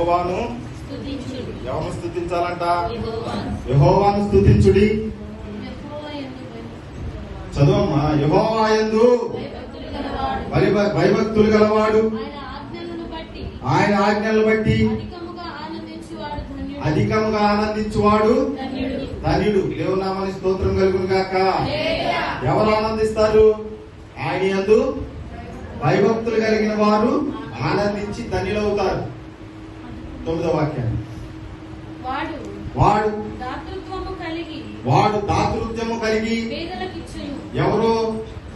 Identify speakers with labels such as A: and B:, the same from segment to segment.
A: యెహోవాను ఎవరు స్తుతించాలంట? యెహోవాను స్తుతించుడి. చదువమ్మా. యెహోవా యందు భయభక్తులు గలవాడు, ఆయన ఆజ్ఞలను బట్టి అధికముగా ఆనందించువాడు ధన్యుడు. దేవుని నామానికి స్తోత్రం కలుగును గాక. ఎవరు ఆనందిస్తారు? ఆయన యందు భయభక్తులు కలిగిన వారు ఆనందించి ధన్యులవుతారు. 9వ వాక్యాన్ని. వాడు దాతృత్వము కలిగి ఎవరు?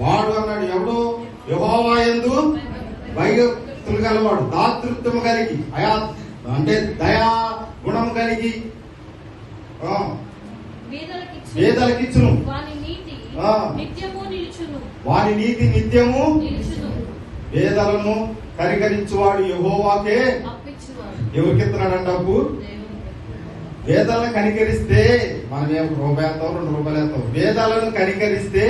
A: వాడు అన్నాడు. ఎవడు? యెహోవా యందు భయభక్తులు గలవాడు, దాతృత్వము కలిగి, అంటే దయా గుణం కలిగి పేదలకిచ్చును. వాని నీతి నిత్యము పేదలను కనికరించువాడు యెహోవాకే ఎవరికిస్తున్నాడంట డబ్బు? పేదలను కనికరిస్తే మనం ఏం రూపాయి వేస్తాం, 2 రూపాయలు వేస్తాం. పేదలను కనికరిస్తే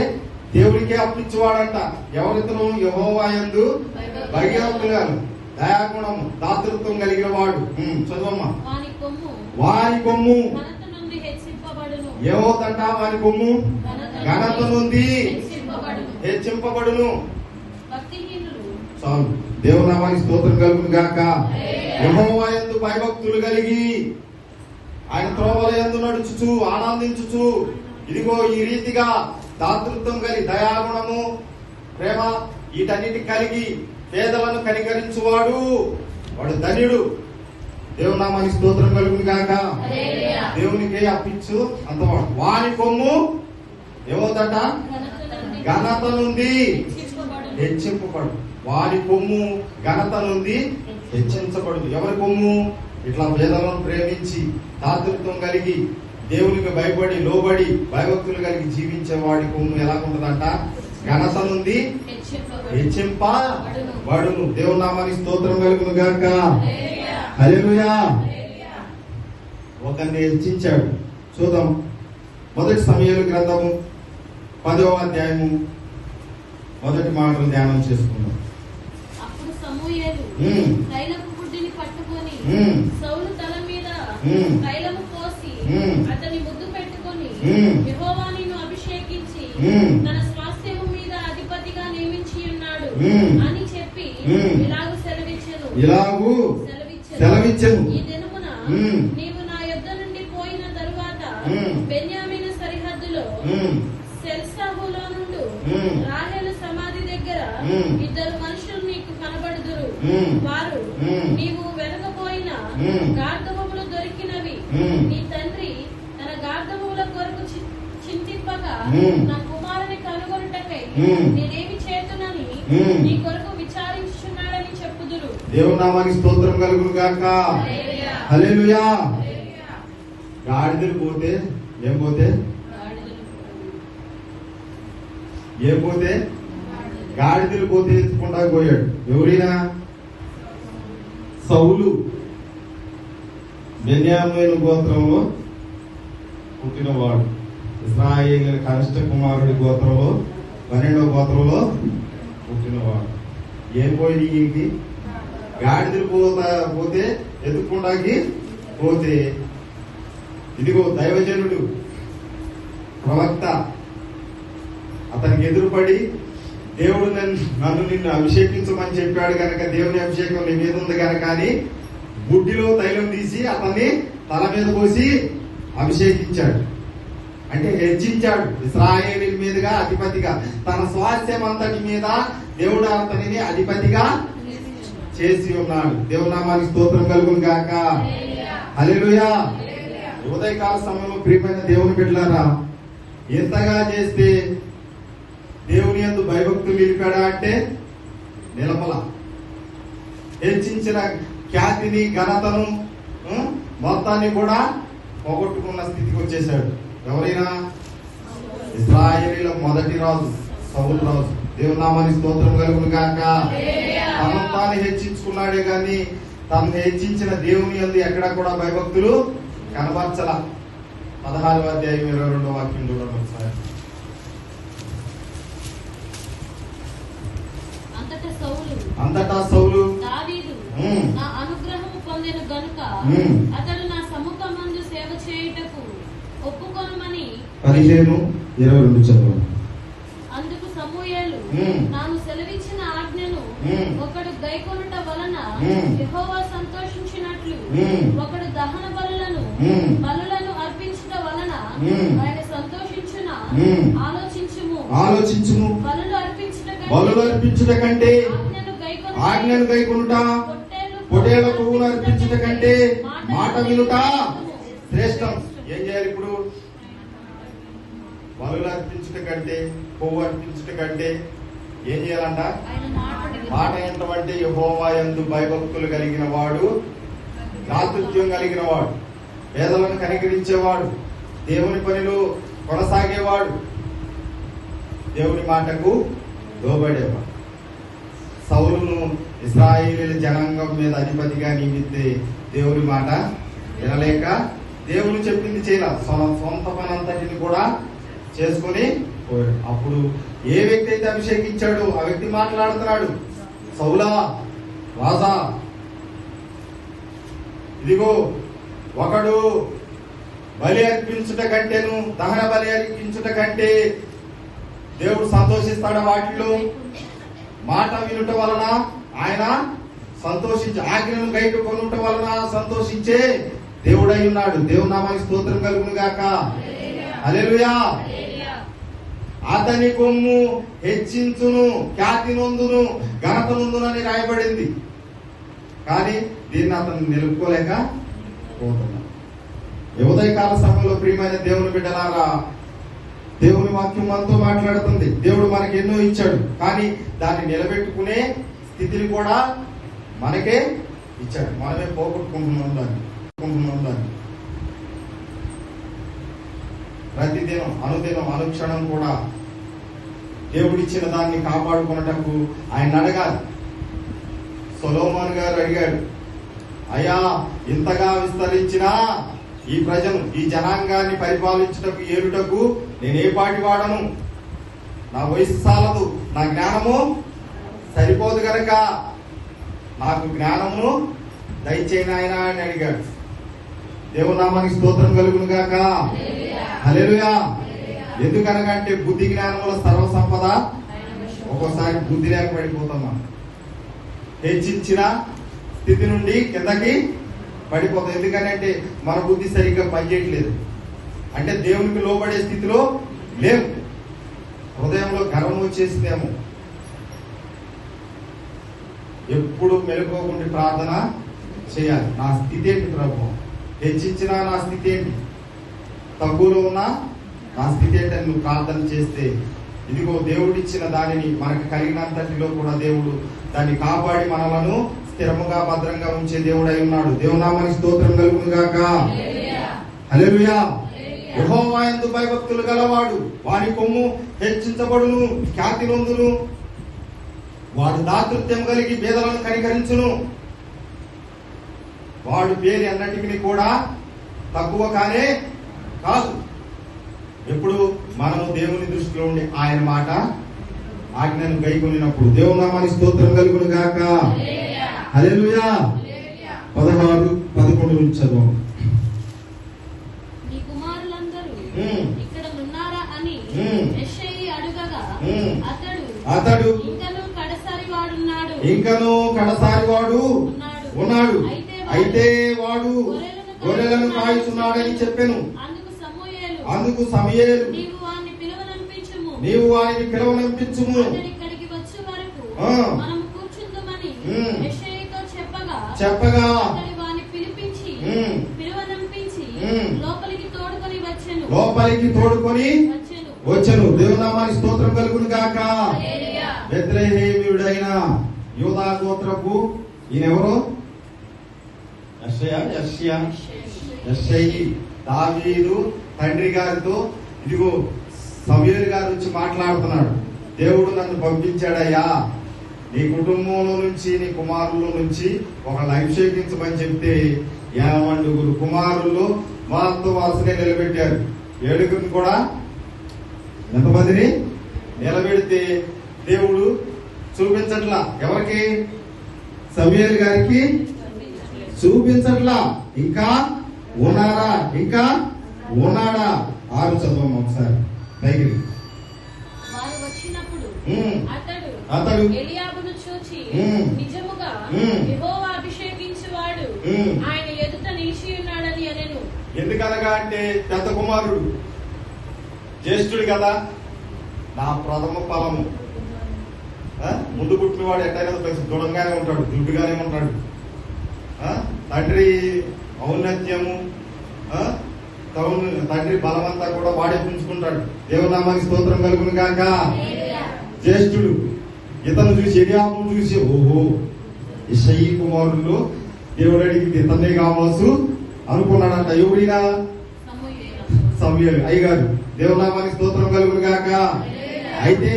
A: దేవుడికే అప్పించువాడంట. ఎవరితను? యెహోవా యందు భయభక్తులు, దయాగుణము, దాతృత్వం కలిగిన వాడు. చదువమ్మా. వాని కొమ్ము ఏమవుతంట? వాని కొమ్ము ఘనత నుండి హెచ్చింపబడును. చాలు. దేవుని నామానికి స్తోత్రం కలుగును గాక. యెహోవా యందు భయభక్తులు కలిగి ఆయన త్రోవల యందు నడుచుచు ఆనందించుచు, ఇదిగో ఈ రీతిగా దాతృత్వం కలిగి, దయాగుణము, ప్రేమ, వీటన్నిటి కలిగి పేదలను కనికరించువాడు వాడు ధన్యుడు. దేవుని నామానికి స్తోత్రం కలుగును గాక. దేవునికి అప్పించు అంతవాడు. వాని కొమ్ము ఏమవుతట? ఘనత నుండి హెచ్చింపబడు. వాని కొమ్ము ఘనత నుండి హెచ్చించబడు. ఎవరి కొమ్ము? ఇట్లా పేదలను ప్రేమించి దాతృత్వం కలిగి దేవునికి భయపడి లోబడి భయభక్తులు కలిగి జీవించే వాడి కొమ్ము ఎలా ఉంటదంట? ఘనత నుండి హెచ్చింపబడును. దేవుని నామానికి స్తోత్రం కలుగును గాక. హల్లెలూయా. ఒకరిని హెచ్చించాడు. చూద్దాం. మొదటి సమూయేలు గ్రంథము 10వ అధ్యాయము మొదటి మాటలు ధ్యానం చేసుకుందాం.
B: అప్పుడు సమూయేలు తైలపు బుడ్డిని పట్టుకొని సౌలు తల మీద తైలము పోసి అతని ముద్దు పెట్టుకొని, యెహోవా నిన్ను అభిషేకించి తన స్వాస్థ్యము మీద అధిపతిగా నియమించి ఉన్నాడు అని చెప్పి ఇలాగు సెలవిచ్చెను. ఈ దినమున నీవు నా యొద్ద నుండి పోయిన తరువాత బెన్యామీను సరిహద్దులో సెల్సాహులో నుండు రాహేలు సమాధి దగ్గర 2 మనుషులు నీకు కనబడుదురు. వారు నీవు వెనకపోయిన గార్ధబములు దొరికినవి. నీ తండ్రి తన గార్ధబముల కొరకు చింతింపక నా కుమారుని కనుగొనుటకై నేనేమి చేతునని నీ కొరకు విచారించుచున్నాడని చెప్పుదురు.
A: దేవుని నామానికి స్తోత్రం కలుగును గాక. హల్లెలూయా. గాడిదలు పోతే ఏం పోతే? గాడిదలు పోతే ఎత్తుకుంటా పోయాడు. ఎవరైనా? సౌలు. బెన్యామీను గోత్రంలో పుట్టినవాడు. ఇశ్రాయేలు కనిష్ట కుమారుడి గోత్రంలో 12వ గోత్రంలో పుట్టినవాడు. ఏం పోయింది ఈయనకి? గాడిదలు పోతే ఎత్తుకుంటాకి పోతే, ఇదిగో దైవజనుడు ప్రవక్త అతనికి ఎదురుపడి, దేవుడు నన్ను నిన్ను అభిషేకించమని చెప్పాడు కనుక దేవుని అభిషేకం నీ మీద ఉంది కనుక అని బుడ్డిలో తైలం తీసి అతన్ని తల మీద పోసి అభిషేకించాడు. అంటే హెచ్చించాడు. ఇశ్రాయేలీయుల మీదుగా అధిపతిగా, తన స్వాస్థ్యం అంతటి మీద దేవుడు అతనిని అధిపతిగా చేసి ఉన్నాడు. దేవుని నామానికి స్తోత్రం కలుగును గాక. హల్లెలూయా. ఉదయకాల సమయంలో ప్రియమైన దేవుని బిడ్డలారా, ఎంతగా చేస్తే దేవుని యందు భయభక్తులు నిలిపాడా అంటే నిలపల. హెచ్చించిన ఖ్యాతిని, ఘనతను, మొత్తాన్ని కూడా పోగొట్టుకున్న స్థితికి వచ్చేసాడు. ఎవరైనా? ఇశ్రాయేలీయుల మొదటి రాజు సౌలు రాజు. దేవుని నామానికి స్తోత్రం కలుగును గాక. తనను తాను హెచ్చించుకున్నాడే గాని తను హెచ్చించిన దేవుని యందు ఎక్కడ కూడా భయభక్తులు కనబరచల. 16వ అధ్యాయం 22వ వాక్యం చూడండి ఒకసారి. అంతటా సౌలు
B: నా అనుగ్రహము పొందెను గనుక అతడు నా సముఖమందు సేవ చేయుటకు ఒప్పుకొనుమని
A: 15:22 చదవండి.
B: అందుకు సమూయేలు తాను సెలవిచ్చిన ఆజ్ఞను ఒకడు గైకొనుట వలన యెహోవా సంతోషించినట్లు ఒకడు దహన బలులను అర్పించుట వలన ఆయన సంతోషించునా ఆలోచించుము. బలులు అర్పించుట కంటే ఆజ్ఞను గైకొనుట, పొటేళ్ల పువ్వులు అర్పించుట కంటే మాట వినుట శ్రేష్టం. ఏం చేయాలి ఇప్పుడు? బలులు అర్పించుట కంటే, పువ్వు అర్పించుట కంటే ఏం చేయాలంట? మాట ఎంతమంటే యెహోవా యందు భయభక్తులు కలిగిన వాడు, దాతృత్వం కలిగిన వాడు, పేదలను కనికరించేవాడు, దేవుని పనిలో కొనసాగేవాడు, దేవుని మాటకు లోబడేవాడు. సౌలును ఇశ్రాయేలీయుల జనాంగం మీద అధిపతిగా నియమిస్తే దేవుని మాట వినలేక దేవుడు చెప్పింది చేయాలి, సొంత పనంతటిని కూడా చేసుకొని పోయాడు. అప్పుడు ఏ వ్యక్తి అయితే అభిషేకించాడో ఆ వ్యక్తి మాట్లాడుతున్నాడు, సౌలా రాజా, ఇదిగో ఒకడు బలి అర్పించుట కంటేను, దహన బలి అర్పించుట కంటే దేవుడు సంతోషిస్తాడు వాటిలో. మాట వినుట వలన ఆయన సంతోషించే, ఆజ్ఞను గైకొనుట వలన సంతోషించే దేవుడై ఉన్నాడు. దేవుని నామానికి స్తోత్రం కలుగును గాక. హల్లెలూయా. అతని కొమ్ము హెచ్చించును, ఖ్యాతి నొందును, ఘనత నొందును అని రాయబడింది. కానీ దీన్ని అతను నిలుపుకోలేక పోతున్నాడు. ఉదయకాల సమయంలో ప్రియమైన దేవుని బిడ్డలారా, దేవుని వాక్యం మనతో మాట్లాడుతుంది. దేవుడు మనకి ఎన్నో ఇచ్చాడు, కానీ దాన్ని నిలబెట్టుకునే స్థితిని కూడా మనకే ఇచ్చాడు. మనమే పోగొట్టుకుంటున్నాం దాన్ని. ప్రతిదినం, అనుదినం, అనుక్షణం కూడా దేవుడిచ్చిన దాన్ని కాపాడుకున్నటకు ఆయన అడగాలి. సొలొమోను గారు అడిగాడు, అయ్యా ఇంతగా విస్తరించిన ఈ ప్రజను, ఈ జనాంగాన్ని పరిపాలించుటకు, ఏలుటకు నేనే పాటి వాడను, నా వయసు చాలదు, నా జ్ఞానము సరిపోదు గనక నాకు జ్ఞానమును దయచేయని ఆయన అని అడిగాడు. దేవునామానికి స్తోత్రం కలుగును గాక. హల్లెలూయా. ఎందుకనగంటే బుద్ధి జ్ఞానముల సర్వ సంపద. ఒక్కోసారి బుద్ధి లేక పడిపోతాం. హెచ్చించిన స్థితి నుండి కిందకి పడిపోతాం. ఎందుకనంటే మన బుద్ధి సరిగ్గా పనిచేయట్లేదు, అంటే దేవునికి లోబడే స్థితిలో లేవు. హృదయంలో గర్వం వచ్చేసిందేమో. ఎప్పుడు మెలుకోకుండా ప్రార్థన చేయాలి. నా స్థితి ఏంటి ప్రభు? హెచ్చించినా నా స్థితి ఏంటి? తక్కువలో ఉన్నా నా స్థితి ఏంటని నువ్వు ప్రార్థన చేస్తే, ఇదిగో దేవుడిచ్చిన దానిని మనకు కలిగినంతటిలో కూడా దేవుడు దాన్ని కాపాడి మనలను స్థిరముగా భద్రంగా ఉంచే దేవుడై ఉన్నాడు. దేవునామానికి స్తోత్రం కలుగును గాక. హల్లెలూయా. యెహోవా యందు భయభక్తులు గలవాడు, వాని కొమ్ము హెచ్చించబడును, ఖ్యాతి నొందును, వాడు దాతృత్వం కలిగి పేదలను కనికరించును. వాడు పేరు అన్నిటికీ కూడా తక్కువ కానే కాదు. ఎప్పుడు మనము దేవుని దృష్టిలో ఉండి ఆయన మాట, ఆజ్ఞను గైకొనినప్పుడు. దేవునామానికి స్తోత్రం కలుగును గాక. హల్లెలూయా. 16-11 నుంచి చదువు. నీ కుమారులందరూ ఇక్కడ ఉన్నారా అని యెషయి అడుగగా అతడు ఇంకను కడసారి వాడు ఉన్నాడు, అయితే వాడు గొర్రెలను కాయుచున్నాడని చెప్పెను. అందుకు సమూయేలు నీవు వారిని పిలవనంపించుము, చెప్పగా లోపలికి తోడుకొని వచ్చెను. దేవునామానికి స్తోత్రం కలుగును గాక. బెత్లెహేమీయుడైన యూదా గోత్రపు ఈయనెవరు? యెషయి. దావీదు తండ్రి గారితో ఇదిగో సమూయేలు గారు వచ్చి మాట్లాడుతున్నాడు. దేవుడు నన్ను పంపించాడయ్యా, నీ కుటుంబంలో నుంచి, నీ కుమారుల నుంచి ఒకళ్ళని అభిషేకించమని చెప్తే 50 కుమారులు వాళ్ళతో వరుసగా నిలబెట్టారు. 7 కూడా ఎంతమందిని నిలబెడితే దేవుడు చూపించట్లా. ఎవరికి? సమూయేలు గారికి
A: చూపించట్లా. ఇంకా ఉన్నారా? ఇంకా ఉన్నాడా? 6 చదవం ఒకసారి పైకి.
B: వారు వచ్చినప్పుడు
A: అతడు
B: ఎలియాబును చూచి నిజముగా యెహోవా అభిషేకించువాడు ఆయన ఎదుట నిలిచి ఉన్నాడని అనెను.
A: ఎందుకనగా అంటే పెద్ద కుమారుడు, జ్యేష్ఠుడు కదా, నా ప్రథమ ఫలము. ముందు పుట్టినవాడు ఎట్టయినా దృఢంగానే ఉంటాడు, దుడ్డుగానే ఉంటాడు. తండ్రి ఔన్నత్యము, తండ్రి బలమంతా కూడా వాడే పుంజుకుంటాడు. దేవుని నామానికి స్తోత్రం కలుగును గాక. జ్యేష్ఠుడు ఇతను చూసి, ఎలియాబును చూసి, ఓహో ఇషయి కుమారుల్లో దేవుడు అడిగింది ఇతన్నే కావచ్చు అనుకున్నాడంట. ఎవడినా? సమూయేలు అయ్యగారు. దేవుని నామానికి స్తోత్రం కలుగును గాక. అయితే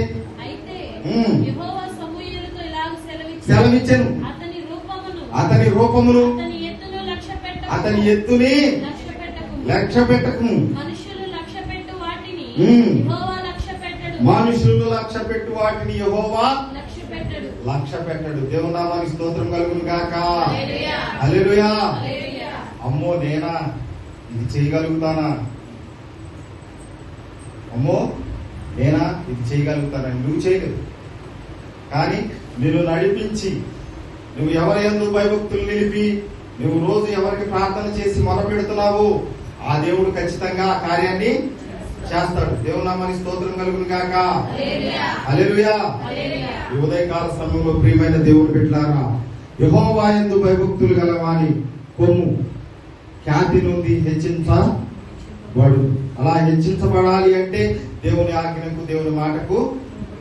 A: సెలవిచ్చెను, అతని రూపమును అతని ఎత్తుని లక్ష్య పెట్టకుము.
B: మనుషులు లక్ష్య పెట్టు వాటిని యెహోవా
A: లక్ష్య పెట్టడు. దేవుని నామానికి స్తోత్రం కలుగును గాక. హల్లెలూయా. అమ్మో నేనా ఇది చేయగలుగుతానా? అమ్మో నేనా ఇది చేయగలుగుతానని నువ్వు చేయలేవు. కానీ నిన్ను నడిపించి, నువ్వు ఎవరి యందు భయభక్తులు నిలిపి, నువ్వు రోజు ఎవరికి ప్రార్థన చేసి మొరపెడుతున్నావు, ఆ దేవుడు ఖచ్చితంగా ఆ కార్యాన్ని చేస్తాడు. దేవుని నామానికి స్తోత్రం కలుగును గాక. హల్లెలూయా. ఈ ఉదయకాల సమయంలో ప్రియమైన దేవుని బిడ్డలారా, యెహోవా యందు భయభక్తులు గలవాని కొమ్ము ఖ్యాతి నుండి హెచ్చించబడు. అలా హెచ్చించబడాలి అంటే దేవుని ఆజ్ఞకు, దేవుని మాటకు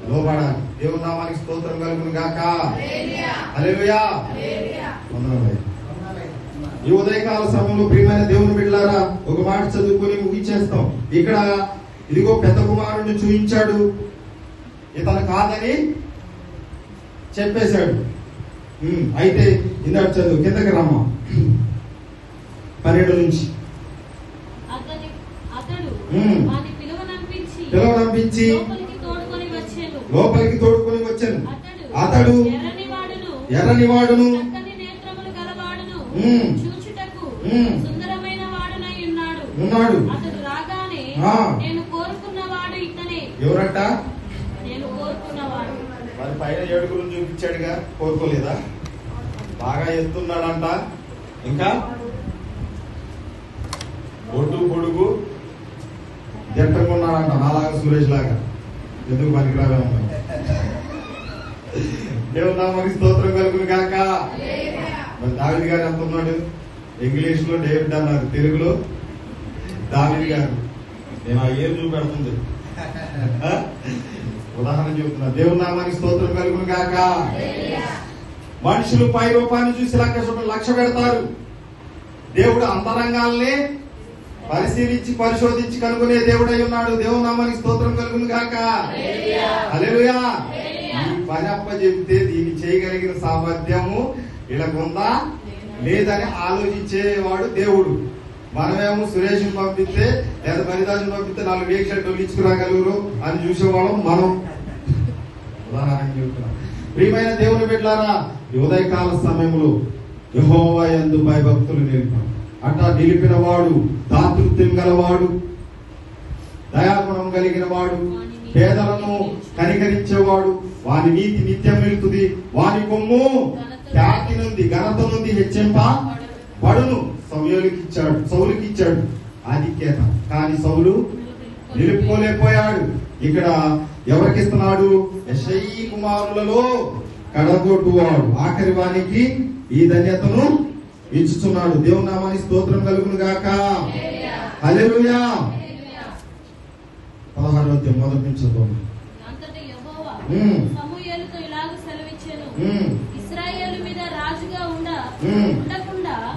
A: లోబడాలి. దేవుని నామానికి స్తోత్రం కలుగును గాక. హల్లెలూయా. ఈ ఉదయకాల సమయంలో ప్రియమైన దేవుని బిడ్డలారా, ఒక మాట చదువుకొని ముగించేస్తాం. ఇక్కడ ఇదిగో పెద్ద కుమారుడిని చూపించాడు, ఇతను కాదని చెప్పేశాడు. అయితే ఇందాక చదువు, కిందకి రమ్మ 12 నుంచి. పిలవనంపించి లోపలికి తోడుకొని వచ్చాను. అతడు ఎర్రని వాడును ఉన్నాడు. ఎవరట? మరి పైన 7 చూపించాడుగా, కోరుకోలేదా? బాగా ఎత్తున్నాడంట. ఇంకా ఒడ్డు పొడుగు జట్టకున్నాడంట, నాలాగా సురేష్ లాగా. ఎందుకు పనికిరావే ఉన్నాయి. దేవుని నామానికి స్తోత్రం కలుగును గాక. మరి దావీదు గారు ఎంత ఉన్నాడు? ఇంగ్లీష్ లో డేవిడ్ అన్నారు, తెలుగులో దావీదు గారు. నేను ఆ ఏం చూపెడుతుంది ఉదాహరణ చెబుతున్నా. దేవుని నామానికి స్తోత్రం కలుగును గాక. మనుషులు పై రూపాన్ని చూసి లక్ష్య పెడతారు. దేవుడు అంతరంగాల్ని పరిశీలించి పరిశోధించి కనుగొనే దేవుడై ఉన్నాడు. దేవుని నామానికి స్తోత్రం కలుగును గాక. హల్లెలూయా. ఈ పని అప్ప చెబితే దీన్ని చేయగలిగిన సామర్థ్యము వీళ్ళకుందా లేదని ఆలోచించేవాడు దేవుడు. మనమేమో సురేష్ పంపిస్తే లేదా మరిదాన్ని పంపిస్తే 4 వేక్షలు డొల్లించుకురాగలరు అని చూసేవాళ్ళం మనం. ఉదాహరణ చెబుతున్నాం. ప్రియమైన దేవుని బిడ్డలారా, ఉదయకాల సమయంలో యెహోవా యందు భయభక్తులు నిలిపాడు. అట్లా నిలిపిన వాడు దాతృత్వం గలవాడు, దయాగుణం కలిగిన వాడు, పేదలను కనికరించేవాడు. వాని నీతి నిత్యం నిలుతుంది. వాని కొమ్ము ఖ్యాతి నుండి ఘనత నుండి హెచ్చింపబడును. సౌలుకి ఇచ్చాడు ఆధిక్యత, కానీ సౌలు నిలుపుకోలేకపోయాడు. ఇక్కడ ఎవరికి ఇస్తున్నాడు? యెషయి కుమారులలో కడగొట్టువాడు ఆఖరి వానికి ఈ ధన్యతను ఇచ్చుచున్నాడు. దేవుని నామానికి స్తోత్రం కలుగును గాక. హల్లెలూయా. 16వ అధ్యాయం మొదటి నుంచి చదువు.
B: సమూయేలుతో ఇలాగ సెలవిచ్చెను, ఇశ్రాయేలు మీద రాజుగా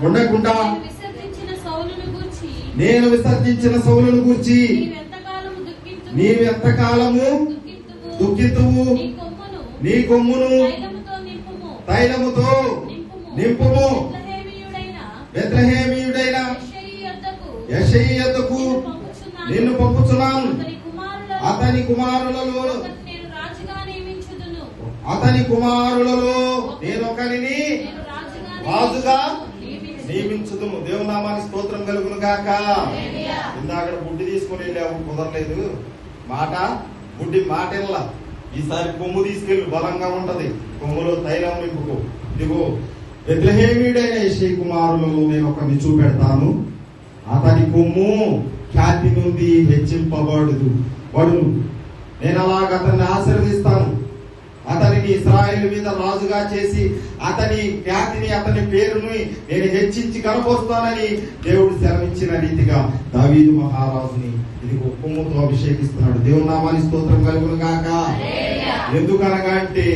A: ఉండకుండా నేను విసర్జించిన సౌలును గూర్చి నీవెంతకాలము దుఃఖితువు. నీ కొమ్మును తైలముతో నింపుము. బెత్లెహేమీయుడైన యెషయి యొద్దకు నిన్ను పంపుచున్నాను. అతని కుమారులలో నేనొకరిని రాజుగా నియమించుదును. దేవుని నామానికి స్తోత్రం కలుగును గాక. ఇందాక బుడ్డి తీసుకుని వెళ్ళావు, కుదరలేదు మాట. బుడ్డి మాట వెళ్ళ. ఈసారి కొమ్ము తీసుకెళ్ళి బలంగా ఉంటది. కొమ్ములో తైలం నింపుకో. ఇదిగో బెత్లెహేమీయుడైన యెషై కుమారులలో నేను ఒకరిని చూపెడతాను. అతని కొమ్ము ఖ్యాతి నుండి హెచ్చింపబడదు పడును. నేను అలాగ అతన్ని ఆశీర్వదిస్తాను. అతనిని ఇశ్రాయేలు మీద రాజుగా చేసి అతని ఖ్యాతిని, అతని పేరుని నేను హెచ్చించి కనపరుస్తానని దేవుడు సెలవిచ్చిన రీతిగా దావీదు మహారాజుని ఇదిగో కొమ్ముతో అభిషేకిస్తున్నాడు. దేవుని నామానికి స్తోత్రం కలుగును గాక. ఎందుకనగా అంటే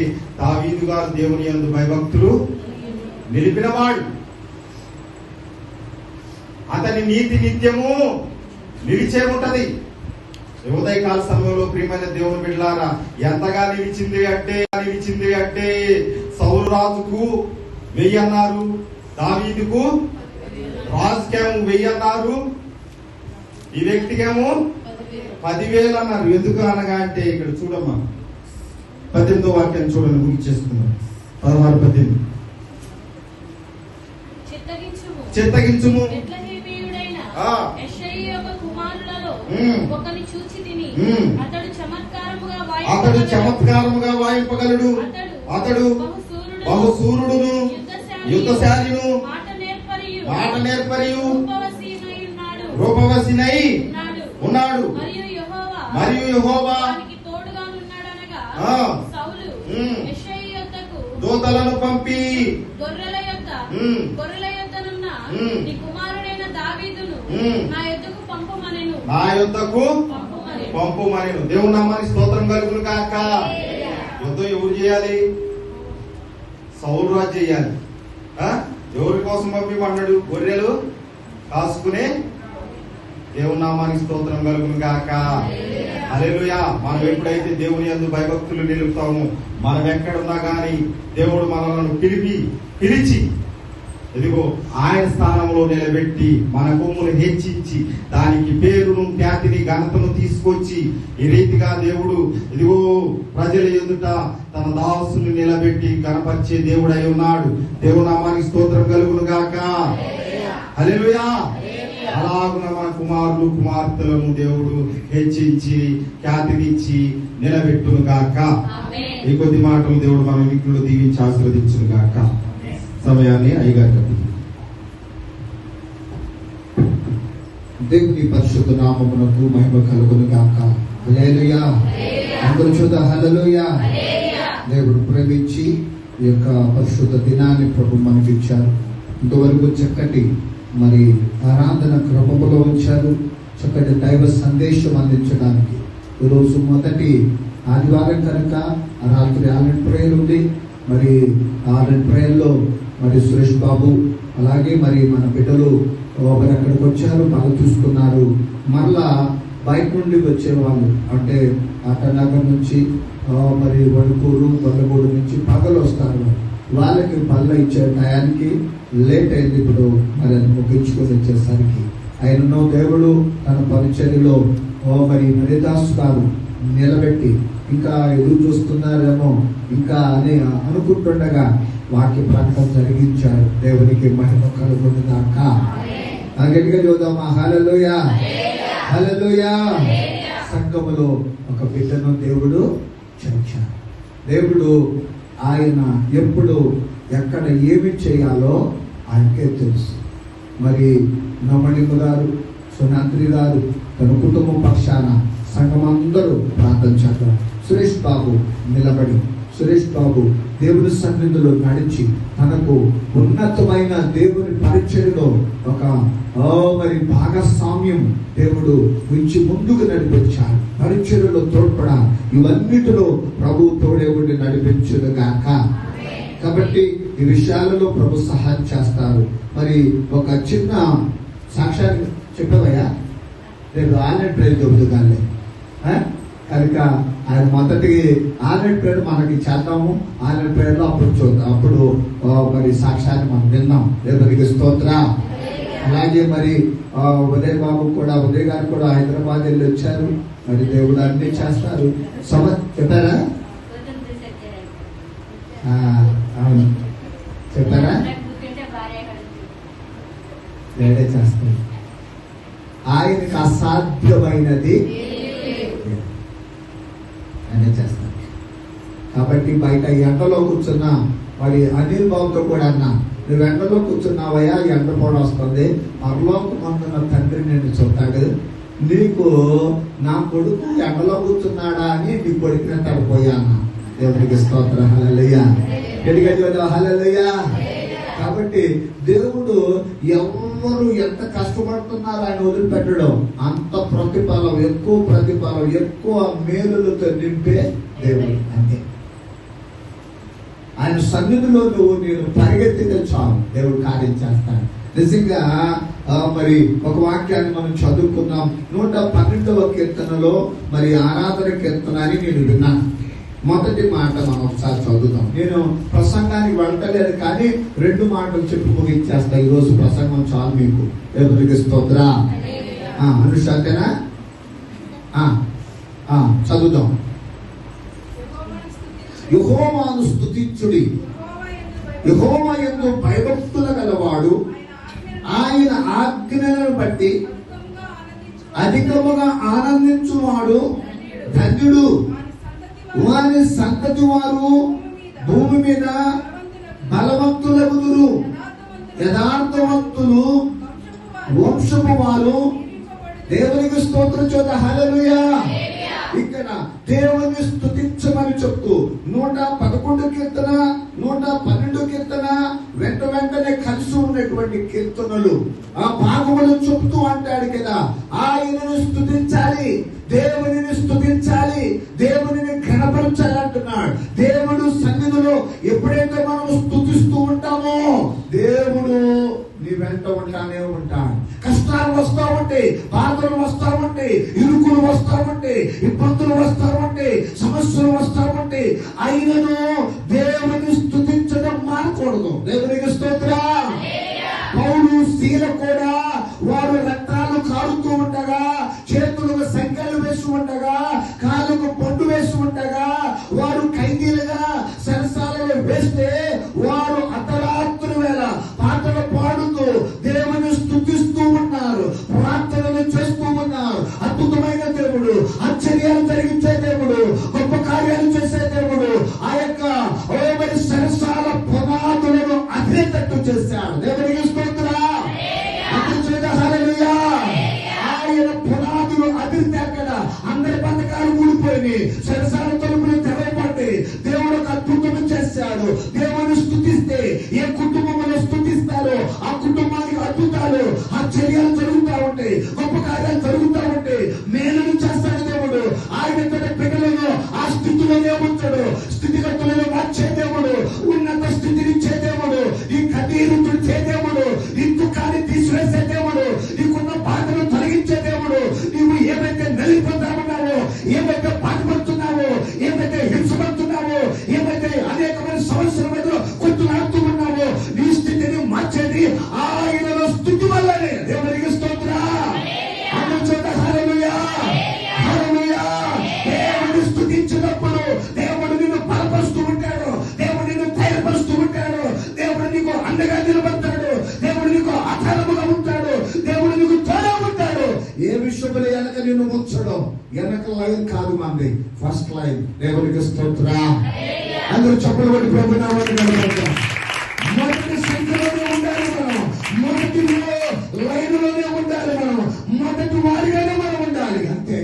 A: దావీదు గారు దేవుని యందు భయభక్తులు నిలిపినవాడు. అతని నీతి నిత్యము నిలిచే ఉంటది. ఉదయకాల సమయంలో ప్రియమైన దేవుని బిడ్డలారా, ఎంతగా నిలిచింది అంటే సౌలు రాజుకు 1000 అన్నారు, దావీదుకు రాజుకేమో 1000 అన్నారు, ఈ వ్యక్తికేమో 10,000 అన్నారు. ఎందుకు అనగా అంటే ఇక్కడ చూడమ్మా 18వ వాక్యం చూడండి, ముగించేసుకున్నాం. 16-18 చిత్తగించుము. అతడు చమత్కారముగా వాయింపగలడు. అతడు బహుశూరుడును యుద్ధశాలిను మాట నేర్పరియు రూపవసినై ఉన్నాడు. మరియు యెహోవా దూతలను పంపి నా యొద్దకు పంపుమనెను. దేవుని నామానికి స్తోత్రం కలుగును గాక. యుద్ధం ఎవరు చేయాలి? సౌలు రాజు చేయాలి. ఎవరి కోసం పంపిమన్నాడు? గొర్రెలు కాసుకునే. దేవుని నామానికి స్తోత్రం కలుగును గాక. హల్లెలూయా. మనం ఎప్పుడైతే దేవుని యందు భయభక్తులు నిలుపుతామో, మనం ఎక్కడున్నా గాని దేవుడు మనలను పిలిచి ఇదిగో ఆయన స్థానంలో నిలబెట్టి మన కొమ్మును హెచ్చించి దానికి పేరును, ఖ్యాతిని, ఘనతను తీసుకొచ్చి ఈ రీతిగా దేవుడు ఇదిగో ప్రజల ఎదుట తన దాసుని నిలబెట్టి కనపరిచే దేవుడు అయి ఉన్నాడు. దేవుని నామానికి స్తోత్రం కలుగును గాక. హల్లెలూయా. అలాగున మన కుమారులు కుమార్తెలను దేవుడు హెచ్చించి ఖ్యాతినిచ్చి నిలబెట్టును గాక. ఈ కొద్ది మాటలు దేవుడు మన విఘ్నులు దీవించి ఆశీర్వదించును గాక. సమయాన్ని అయ్యగారు
C: దేవుని పరిశుద్ధ నామమునకు మహిమ కలుగును గాక. హల్లెలూయా. అందరూ చూద్దాం. హల్లెలూయా. దేవుడు ప్రేమించి ఈ యొక్క పరిశుద్ధ దినాన్ని ప్రభు మనకి ఇచ్చారు. ఇంతవరకు చక్కటి మరి ఆరాధన క్రమములో ఉంచారు. చక్కటి దైవ సందేశం అందించడానికి ఈరోజు మొదటి ఆదివారం కనుక రాత్రి ఆలెన్ ప్రేయర్ ఉంది. మరి ఆలెన్ ప్రేయర్లో మరి సురేష్ బాబు అలాగే మరి మన బిడ్డలు మరి అక్కడికి వచ్చారు, బాగా చూసుకున్నారు. మరలా బయట నుండి వచ్చేవాళ్ళు అంటే ఆటనగర్ నుంచి మరి వణుకూరు బల్లగూడు నుంచి పగలు వస్తారు. వాళ్ళకి పళ్ళ ఇచ్చే టయానికి లేట్ అయింది. ఇప్పుడు మరి అది ముగించుకొని వచ్చేసరికి ఆయనను దేవుడు తన పరిచర్యలో మరి హరిదాస్ గారు నిలబెట్టి ఇంకా ఎదురు చూస్తున్నారేమో ఇంకా అని అనుకుంటుండగా వాక్య ప్రకటన జరిగించారు. దేవునికి మహిమ కలుగును గాక. గట్టిగా చూద్దామా. హల్లెలూయా. హల్లెలూయా. సంఘములో ఒక బిడ్డను దేవుడు చేర్చారు. దేవుడు ఆయన ఎప్పుడు ఎక్కడ ఏమి చేయాలో ఆయనకే తెలుసు. మరి నమ్మణిము గారు, సునంద్రి గారు తన కుటుంబం పక్షాన సంఘం అందరూ ప్రార్థన చేద్దాం. సురేష్ బాబు నిలబడి సురేష్ బాబు దేవుని సన్నిధిలో నడిచి తనకు ఉన్నతమైన దేవుని పరిచర్యలో ఒక మరి భాగస్వామ్యం దేవుడు ఉంచి ముందుకు నడిపించారు. పరిచర్యలో తోడ్పడ ఇవన్నిటిలో ప్రభు తోడేవుడిని నడిపించుగాక. కాబట్టి ఈ విషయాలలో ప్రభు సహాయం చేస్తారు. మరి ఒక చిన్న సాక్ష్యాన్ని చెప్పవయ్యా. నేను ఆన్లైన్ ప్రేయర్ చెబుతాను కనుక ఆయన మొదటి ఆన్లైన్ ప్రేయర్ మనకి చేద్దాము. ఆన్లైన్ ప్రేయర్లో అప్పుడు చూద్దాం. అప్పుడు మరి సాక్ష్యాన్ని మనం విన్నాం. దేవునికి స్తోత్రం. అలాగే మరి ఉదయ్ బాబు కూడా, ఉదయ్ గారు కూడా హైదరాబాద్ వెళ్ళి వచ్చారు. మరి దేవుడు అన్ని చేస్తారు. చెప్పారా? అవును చెప్పారా? వేడే చేస్తాడు. ఆయనకి అసాధ్యమైనది ఆయన చేస్తాడు. కాబట్టి బయట ఎండలో కూర్చున్న వాడి అనిల్ బాబుతో కూడా అన్నా, నువ్వు ఎండలో కూర్చున్నావయ్యా, ఎండ కూడా వస్తుంది, పరలోకమందున్న తండ్రి నేను చూస్తాడు, నీకు నా కొడుకు ఎండలో కూర్చున్నాడా అని నీ కొడుకుని తడిపోయా అన్న. దేవునికి స్తోత్రం. హల్లెలూయా. గట్టిగా హల్లెలూయా. కాబట్టి దేవుడు ఎవరు ఎంత కష్టపడుతున్నారు ఆయన వదిలిపెట్టడం, అంత ప్రతిఫలం, ఎక్కువ ప్రతిఫలం, ఎక్కువ మేలులతో నింపే దేవుడు. అంతే. ఆయన సన్నిధిలో నేను పరిగెత్తితే చాలు, దేవుడు కార్యం చేస్తాడు. నిజంగా మరి ఒక వాక్యాన్ని మనం చదువుకున్నాం. 112వ కీర్తనలో మరి ఆరాధన కీర్తన అని నేను విన్నాను. మొదటి మాట మనం ఒకసారి చదువుతాం. నేను ప్రసంగానికి వెళ్ళలేదు కానీ 2 మాటలు చెప్పి ముగించేస్తా. ఈరోజు ప్రసంగం చాలు మీకు. దేవునికి స్తోత్రం. అనుషాకేనా? చదువుదాం. యెహోవాను స్తుతించుడి, యెహోవా యందు భయభక్తుల గలవాడు ఆయన ఆజ్ఞలను బట్టి అధికముగా ఆనందించువాడు ధన్యుడు. వారి సంతతి వారు భూమి మీద బలవంతులగుదురు, యథార్థవంతులు వంశము వారు. దేవునికి స్తోత్రం చూడ. హల్లెలూయా. ఇక్కడ దేవుని స్తుతించమని చెప్తూ 111 కీర్తన, 112 కీర్తన వెంటనే కలిసి ఉన్నటువంటి కీర్తనలు, ఆ భాగములు చెప్తూ అంటాడు కదా, ఆయనను స్తుతించాలి, దేవునిని స్తుతించాలి, దేవునిని ఘనపరచాలి అంటున్నాడు. దేవుడు సన్నిధిలో ఎప్పుడైతే మనం స్తుతిస్తూ ఉంటామో దేవుడు నీ వెంట ఉంటానే ఉంటాడు. కష్టాలు వస్తా ఉంటే, బాధలు వస్తా ఉంటే, ఇరుకులు వస్తా ఉంటే, ఇబ్బందులు వస్తా ఉంటే, సమస్యలు వస్తా ఉంటే, అయినను దేవుని స్తుతించడం మానకూడదు. దేవునికి స్తోత్రం. పౌలు శీల కూడా వారు రక్తాలు కారుతూ ఉండగా, చేతులకు సంఖ్యలు వేసి ఉండగా, కాళ్ళకు పొట్టు వేసి ఉండగా, వారు ఖైదీలుగా సరసాలలో వేస్తే వారు అర్ధరాత్రి వేళ పాటలు పాడుతూ దేవుని స్తుతిస్తూ ఉన్నారు, ప్రార్థనలు చేస్తూ ఉన్నారు. అద్భుతమైన దేవుడు, ఆశ్చర్యాలు జరిగించే దేవుడు, గొప్ప కార్యాలు చేసే దేవుడు ఆ యొక్క సరసాల పునాదులను అదిరేటట్టు చేశాడు. దేవునికి స్తోత్రం. ఆయన పునాదులు అదిరితే అక్కడ అందరి పథకాలు ఊడిపోయినాయి, సరసాల తలుపులు తెరవబడ్డాయి. దేవుడు ఒక అద్భుతం చేశాడు. దేవుని స్తుతిస్తే ఏ కుటుంబంలో స్తుతిస్తారో ఆ కుటుంబానికి అద్భుతాలు, ఆశ్చర్యాలు జరుగుతూ ఉంటాయి, గొప్ప కార్యాలు జరుగుతూ ఉంటాయి, మేలును చేస్తాడు దేవుడు. ఆయన తన బిడ్డలను ఆ స్థితిలోనే ఉంచాడు. స్థితిగతులను మార్చే దేవుడు, ఉన్నత స్థితిని ఇచ్చే దేవుడు, ఈ కన్నీరు తుడిచే దేవుడు, ఈ దుఃఖాన్ని తీసివేసే దేవుడు, నీకున్న బాధను తొలగించే దేవుడు. నీవు ఏమైతే నలిగిపోతామన్నావో, ఏమైతే బాధపడుతున్నావో, ఏమైతే హింసపడుతున్నావో, ఏమైతే అనేకమైన సమస్యల మధ్యలో కొట్టులాడుతూ ఉన్నావో, నీ స్థితిని మార్చేది ఆయనలో స్థితి వల్లనే. దేవునికి స్తోత్రం. హల్లెలూయా. హల్లెలూయా. దేవుని స్తుతించినప్పుడు దేవుడు నిన్ను బలపరుస్తూ ఉంటాడు, దేవుడు నిన్ను ధైర్యపరుస్తూ ఉంటాడు, దేవుడు నీకు అండగా నిలబడతాడు, దేవుడు నీకు ఆధారముగా ఉంటాడు, దేవుడు నీకు తోడుగా ఉంటాడు. ఏ విషయంలో వెనక నిన్ను ఉంచడం, వెనక లైన్ కాదు మంది, ఫస్ట్ లైన్. దేవునికి స్తోత్రం. అందరూ చెప్పలు పడి ప్రభుత్వం మొదటి సంఖ్యలోనే ఉండాలి మనం, మొదటి లైన్లోనే ఉండాలి మనం, మొదటి వారిగానే మనం ఉండాలి. అంతే.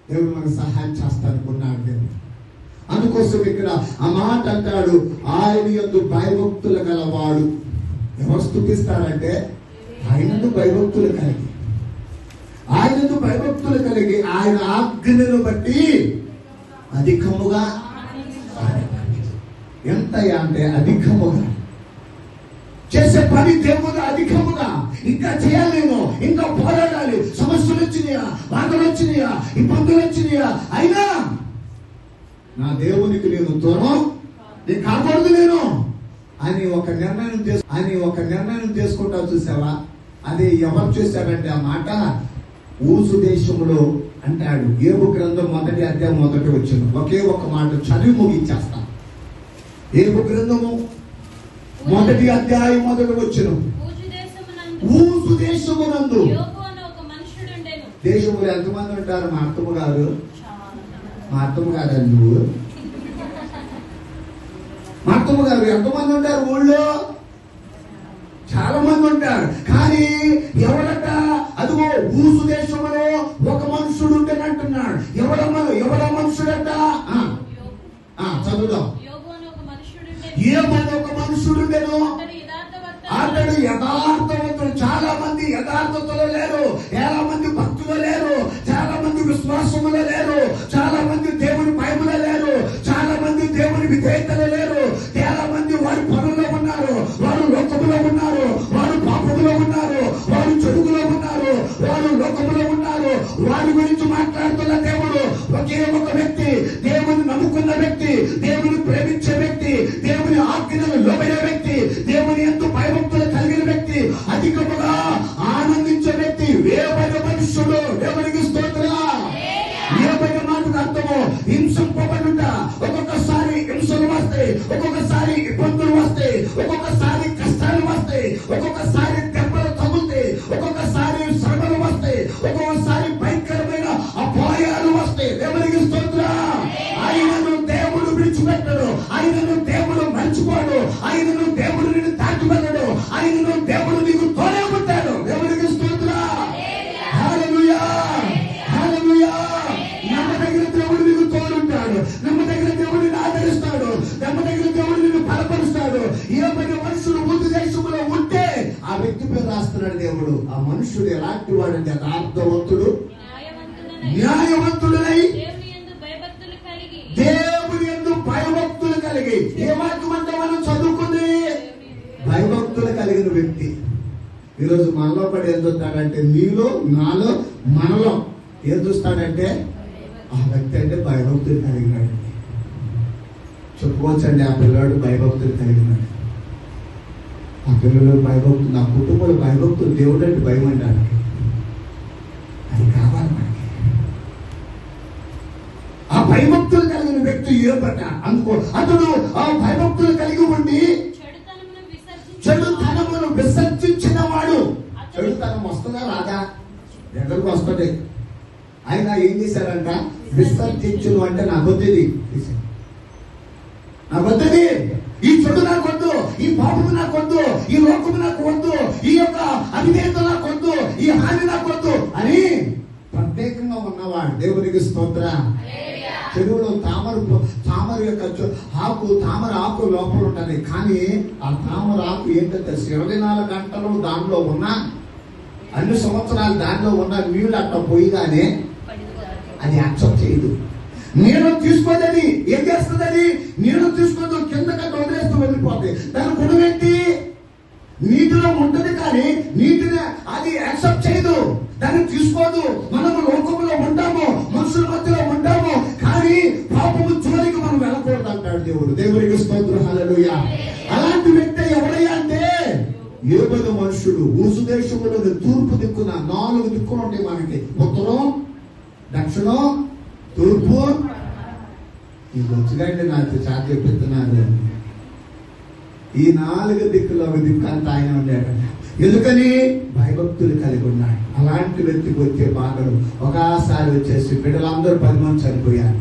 C: దేవుడు మనకు సహాయం చేస్తానుకున్నాడు దేవుడు. అందుకోసం ఇక్కడ ఆ మాట అంటాడు, ఆయన యందు భయభక్తులు గలవాడు. ఎవరు స్తుతిస్తాడంటే ఆయనందు భయభక్తులు కలిగి, ఆయనందు భయభక్తులు కలిగి ఆయన ఆజ్ఞలను బట్టి అధికముగా. ఎంత అంటే అధికముగా చేసే పని దేవుడు అధికముగా ఇంకా చేయాలేమో, ఇంకా పోరాడాలి, సమస్యలు వచ్చినాయా, బాధలు వచ్చినాయా, ఇబ్బందులు వచ్చినాయా, అయినా నా దేవునికి నేను దూరం, నేను కాకూడదు నేను అని ఒక నిర్ణయం చేసుకుంటా. చూసావా? అది ఎవరు చేశారంటే ఆ మాట ఊసు దేశంలో అంటాడు. ఏబు గ్రంథం 1వ అధ్యాయం 1వ వచనం. ఒకే ఒక మాట చదివి ముగించేస్తా. ఏబు గ్రంథము 1వ అధ్యాయం 1వ వచనం. ఊసు దేశమునందు.
B: యోబు అనే ఒక మనుష్యుడుండెను.
C: దేశంలో ఎంతమంది ఉంటారు? మా అత్తమ్మ గారు,
B: చాలా.
C: మా అత్తమ్మ గారు నువ్వు, మా అత్తమ్మ గారు ఎంతమంది ఉంటారు? ఊళ్ళో చాలా మంది ఉంటారు. కానీ ఎవరట? అదిగో ఊసు దేశంలో ఒక మనుషుడు ఉంటేనంటున్నాడు. ఎవడ మనుషుడట? చదువుదాం.
B: యోబు అనే ఒక
C: మనుషుడుండెను. అతడు యథార్థవంతుడు. చాలా మంది యథార్థతలో లేరు, చాలా మంది భక్తులు లేరు, చాలా మంది విశ్వాసములో లేరు, చాలా మంది దేవుని భయములో లేరు, చాలా మంది దేవుని విధేయతలో లేరు, చాలా మంది వారి పనుల్లో ఉన్నారు, వారు లోకములో ఉన్నారు, వారు పాపములో ఉన్నారు, వారు చెడుగులో ఉన్నారు, వారు లోకములో ఉన్నారు. వారి గురించి మాట్లాడుతున్న దేవుడు ఒకే ఒక వ్యక్తి, దేవుని నమ్ముకున్న వ్యక్తి, దేవుని ప్రేమించే వ్యక్తి, దేవుని ఆజ్ఞలను లోబడే వ్యక్తి, దేవుని ఎందు భయభక్తులు కలిగిన వ్యక్తి, అధికముగా ఆనందించే వ్యక్తి వేబడిన మనుష్యుడు. దేవునికి స్తోత్రం. వేబడిన మాటకు అర్థము హింసింపబడుట. ఒక్కొక్కసారి హింసలు వస్తాయి, ఒక్కొక్కసారి ఇబ్బందులు వస్తాయి, ఒక్కొక్కసారి కష్టాలు వస్తాయి, ఒక్కొక్కసారి దెబ్బలు తగులుతాయి, ఒక్కొక్కసారి శ్రమలు వస్తాయి, ఒక్కొక్కసారి భయంకరమైన అపాయాలు వస్తాయి. దేవునికి స్తోత్రం. ఆయనను దేవుడు విడిచిపెట్టడు, ఆయనను దేవుడు మర్చిపోడు, ఆయనను దేవుడు నిన్ను దాటి వెళ్ళడు, ఆయనను దేవుడు నీకు తోడే ఉంటాడు. దేవునికి స్తోత్రం. హల్లెలూయా, హల్లెలూయా. నమ్మదగిన దేవుడు నీకు తోడుంటాడు, నమ్మదగిన దేవుడు నిన్ను ఆదరిస్తాడు, నమ్మదగిన దేవుడు నిన్ను బలపరుస్తాడు. ఏమైనా మనుషులు ముందు దేశంలో ఉంటే ఆ వ్యక్తి పేరు రాస్తున్నాడు దేవుడు. ఆ మనుషుడు ఎలాంటి వాడంటే అర్థవంతుడు, న్యాయవంతుడై దేవుని యందు భయభక్తులు కలిగి. ఏ వాక్యం అంటే మనం చదువుకుంది? భయభక్తులు కలిగిన వ్యక్తి. ఈరోజు మనలో పడి ఏం చూస్తాడంటే, నీలో, నాలో, మనలో ఏం చూస్తాడంటే ఆ వ్యక్తి అంటే భయభక్తులు కలిగినాడు. చెప్పుకోవచ్చండి, ఆ పిల్లాడు భయభక్తులు కలిగినాడు, ఆ పిల్లలు భయభక్తులు, నా కుటుంబంలో భయభక్తులు, దేవుడు అంటే భయం అంటాడు. అది కావాలి మనకి. ఆ భయభక్తులు కలిగిన వ్యక్తి ఏపట అనుకో. అతడు ఆ భయభక్తులు కలిగి ఉండి చెడుతనమును విసర్జించిన వాడు. చెడుతనం వస్తుందా? రాదా? ఎక్కడికి వస్తుంది. ఆయన ఏం చేశారంట? విసర్జించును అంటే నాకొద్ది, నాకొద్ది, ఈ చెడు నాకు వద్దు, ఈ పాపము నాకు వద్దు, ఈ లోకము నాకు వద్దు, ఈ యొక్క అవిధేయత నాకు వద్దు, ఈ హాని నాకు వద్దు అని ప్రత్యేకంగా ఉన్నవాడు. దేవునికి స్తోత్రం. చెరువులో తామర యొక్క ఆకు, తామర ఆకు లోపల ఉంటది. కానీ ఆ తామర ఆకు ఏంటంటే 24 గంటలు దానిలో ఉన్నా, అన్ని సంవత్సరాలు దానిలో ఉన్న నీళ్ళు అట్లా పోయిగానే అది యాక్సెప్ట్ చేయదు. నీళ్ళు తీసుకోదని ఏం చేస్తుంది? అది నీళ్ళు తీసుకోదు, కిందకంటే వదిలేస్తూ వెళ్ళిపోతుంది. దాని గుణం ఏంటి? నీటిలో ఉంటది కానీ నీటిని అది యాక్సెప్ట్ చేయదు, దాన్ని తీసుకోదు. మనము లోకములో ఉంటాము, మనుషుల మధ్యలో ఉంటాము, కానీ పాపము జోలికి మనం వెళ్ళకూడదు అంటాడు దేవుడు. దేవునికి స్తోత్రం. హల్లెలూయా. అలాంటి వ్యక్తి ఎవరయ్యా అంటే యోబు మనుషుడు. ఊసు దేశంలో తూర్పు దిక్కున 4 దిక్కులు ఉంటాయి మనకి. ఉత్తరం, దక్షిణం, తూర్పు. ఈ బొచ్చుగండి నాకు చాలా చెప్పిస్తున్నారు. ఈ 4 దిక్కులో ఒక దిక్కు అంతా ఆయన ఉండాడు. ఎందుకని? భయభక్తులు కలిగి ఉన్నాడు. అలాంటి వ్యక్తికి వచ్చే బాధలు ఒకసారి వచ్చేసి బిడ్డలందరూ 10 మంది చనిపోయారు,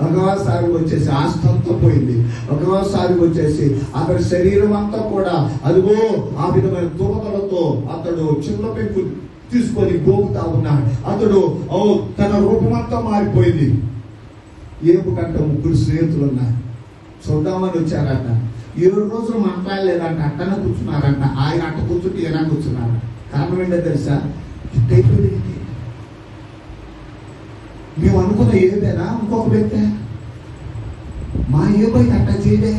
C: ఒకసారి వచ్చేసి ఆస్తి అంతా పోయింది, ఒకసారి వచ్చేసి అతడి శరీరం అంతా కూడా అదిగో ఆ విధమైన దురదలతో అతడు చిన్న పెంకు తీసుకొని గోపుతా ఉన్నాడు. అతడు తన రూపం అంతా మారిపోయింది. ఏపు కంట 3 స్నేహితులు ఉన్నారు, చూద్దామని వచ్చారట. 7 రోజులు మాట్లాడలేదంట, అట్టనే కూర్చున్నారంట. ఆయన అట్ట కూర్చుంటే ఈయన కూర్చున్నారు. కారణం ఏంటో తెలుసా? మేము అనుకున్న ఏదైనా ఇంకొక వ్యక్తి మా ఏబైతే అట్ట చేయలే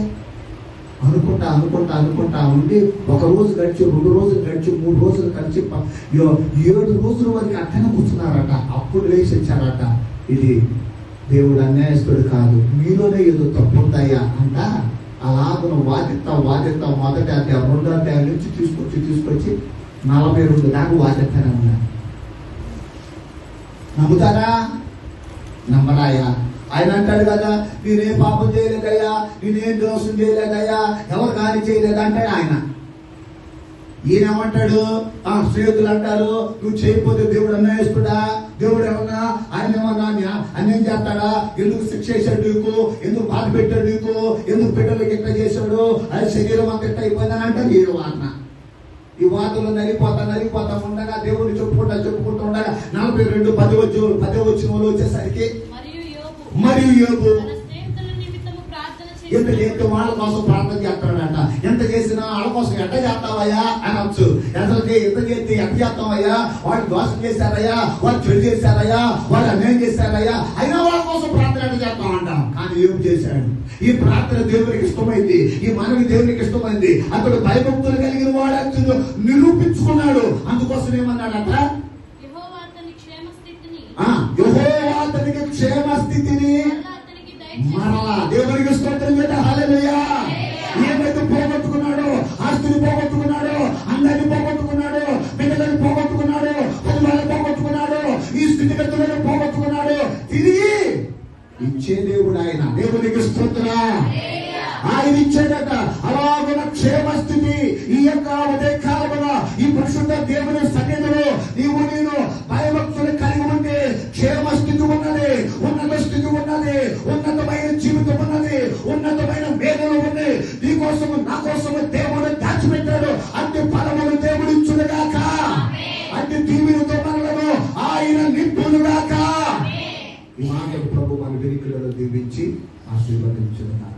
C: అనుకుంటా అనుకుంటా అనుకుంటా ఉండి 1 రోజు గడిచి, 2 రోజులు గడిచి, 3 రోజులు గడిచి 7 రోజుల వరకు అట్టనే కూర్చున్నారట. అప్పుడు లేచి వచ్చారట, ఇది దేవుడు అన్యాయస్తుడు కాదు, మీలోనే ఏదో తప్పు ఉందయ్యా అంట. అలాగను వాదిస్తా మొదటి అధ్యాయం 2వ అధ్యాయం నుంచి తీసుకొచ్చి 42 దాకా వాదిస్తానే ఉన్నారు. నమ్ముతారా? నమ్మరాయా? ఆయన అంటాడు కదా, నేనేం పాపం చేయలేదయ్యా, నేనేం దోషం చేయలేదయ్యా, ఎవరు కానీ చేయలేదంటే ఆయన ఈయన ఏమంటాడు, ఆ స్నేహితులు అంటారు నువ్వు చేయకపోతే దేవుడు అన్యాయస్తుడా, దేవుడు ఏమన్నా ఆయన ఏమన్నా అన్యాయం చేస్తాడా, ఎందుకు శిక్ష చేశాడు నీకు, ఎందుకు బాధ పెట్టాడు నీకు, ఎందుకు బిడ్డలకు ఎట్లా చేశాడు, అది శరీరం అంత ఎట్లా అయిపోయిందని అంటారు. ఈ వాదన, ఈ వాదనలు నలిపోతా ఉండగా దేవుడిని చెప్పుకుంటూ ఉండగా 42 10 వచనంలో వచ్చేసరికి మరియు యోబు ఎంత చేస్తే వాళ్ళ కోసం ప్రార్థన చేస్తాడంట. ఎంత చేసినా వాళ్ళ కోసం ఎట్ట చేస్తావయ్యా అనొచ్చు. అసలుకి ఎంత చేస్తే ఎట్ట చేస్తావయ్యా, వాళ్ళు దోషం చేశారయ్యా, వాళ్ళు చెడు చేశారయ్యా, వాళ్ళు అన్యాయం చేశారయ్యా, అయినా వాళ్ళ కోసం ప్రార్థన ఎట్ట చేస్తామంటాం. కానీ ఏం చేశాడు? ఈ ప్రార్థన దేవునికి ఇష్టమైంది, ఈ మనవి దేవునికి ఇష్టమైంది. అతడు భయభక్తులు కలిగిన వాడు నిరూపించుకున్నాడు. అందుకోసం ఏమన్నాడట, యెహోవా అతనికి క్షేమస్థితిని మరలా. దేవునికి స్తోత్రం చేత హల్లెలూయా. ఏమైతే పోగొట్టుకున్నాడో, ఆస్తిని పోగొట్టుకున్నాడో, అందరిని పోగొట్టుకున్నాడో, బిడ్డలను పోగొట్టుకున్నాడో, కుటుంబాలను పోగొట్టుకున్నాడో, ఈ స్థితిగతులను పోగొట్టుకున్నాడో, తిరిగి ఇచ్చే దేవుడు ఆయన. దేవునికి స్తోత్రం. ఆయన ఇచ్చేదట అలాగున క్షేమస్థితి. ఈ యొక్క ఉదయకాలమున ఈ పరిశుద్ధ దేవుని సన్నిధిలో నీవు నేను భయభక్తులు కలిగి ఉంటే క్షేమస్థితి ఉన్నది, ఉన్నత స్థితి ఉన్నది, ఉన్నతమైన జీవితం ఉన్నది, ఉన్నతమైన మేలులు ఉన్నాయి. నీ కోసము నా కోసము దేవుడు దాచిపెట్టాడు. అన్ని ఫలములు దేవుడు ఇచ్చునుగాక, అన్ని దీవెనతో మనలను ఆయన నింపునుగాక. ఈ మాట ప్రభు మన వెనుకలలో దీవించి ఆశీర్వదించునుగాక.